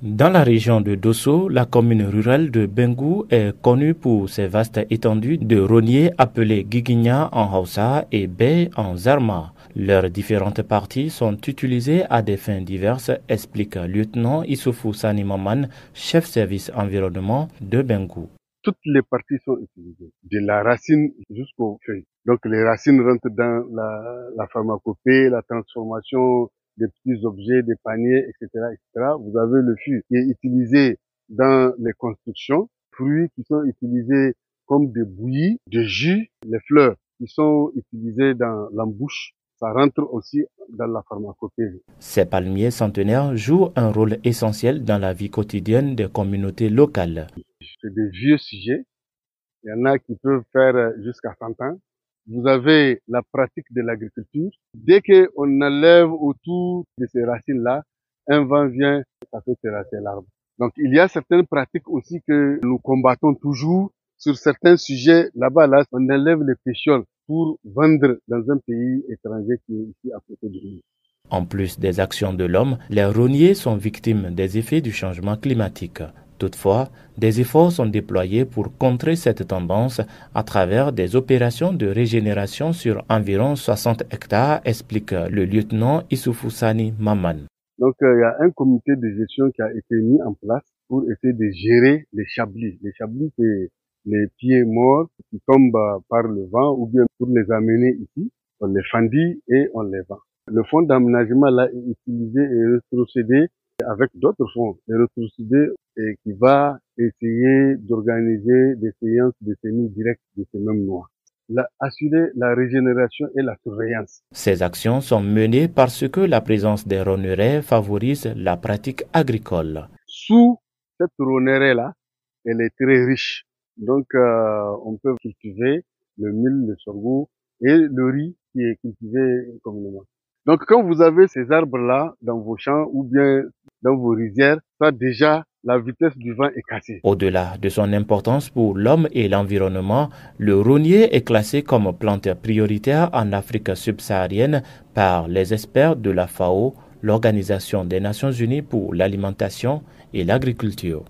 Dans la région de Dosso, la commune rurale de Bengou est connue pour ses vastes étendues de rogniers appelés Guiguigna en Hausa et Bey en Zarma. Leurs différentes parties sont utilisées à des fins diverses, explique lieutenant Issoufou Sani Maman, chef service environnement de Bengou. Toutes les parties sont utilisées, de la racine jusqu'aux feuilles. Donc les racines rentrent dans la pharmacopée, la transformation des petits objets, des paniers, etc., etc. Vous avez le fût qui est utilisé dans les constructions, fruits qui sont utilisés comme des bouillies, des jus, les fleurs qui sont utilisées dans l'embouche. Ça rentre aussi dans la pharmacopée. Ces palmiers centenaires jouent un rôle essentiel dans la vie quotidienne des communautés locales. C'est des vieux sujets. Il y en a qui peuvent faire jusqu'à 100 ans. Vous avez la pratique de l'agriculture. Dès qu'on enlève autour de ces racines-là, un vent vient, ça fait terrasser l'arbre. Donc il y a certaines pratiques aussi que nous combattons toujours. Sur certains sujets, là-bas, là, on enlève les pétioles pour vendre dans un pays étranger qui est ici à côté de nous. En plus des actions de l'homme, les rogniers sont victimes des effets du changement climatique. Toutefois, des efforts sont déployés pour contrer cette tendance à travers des opérations de régénération sur environ 60 hectares, explique le lieutenant Issoufou Sani Maman. Donc, il y a un comité de gestion qui a été mis en place pour essayer de gérer les chablis. Les chablis, c'est les pieds morts qui tombent par le vent ou bien pour les amener ici, on les fendit et on les vend. Le fonds d'aménagement là est utilisé et rétrocédé avec d'autres fonds, et rétrocédé et qui va essayer d'organiser des séances de semis directs de ces mêmes noix. Assurer la régénération et la surveillance. Ces actions sont menées parce que la présence des rogneraies favorise la pratique agricole. Sous cette rognerie-là, elle est très riche. Donc, on peut cultiver le mil, le sorgho et le riz qui est cultivé communément. Donc, quand vous avez ces arbres-là dans vos champs ou bien dans vos rizières, ça déjà, la vitesse du vent est cassée. Au-delà de son importance pour l'homme et l'environnement, le rognier est classé comme plante prioritaire en Afrique subsaharienne par les experts de la FAO, l'Organisation des Nations Unies pour l'alimentation et l'agriculture.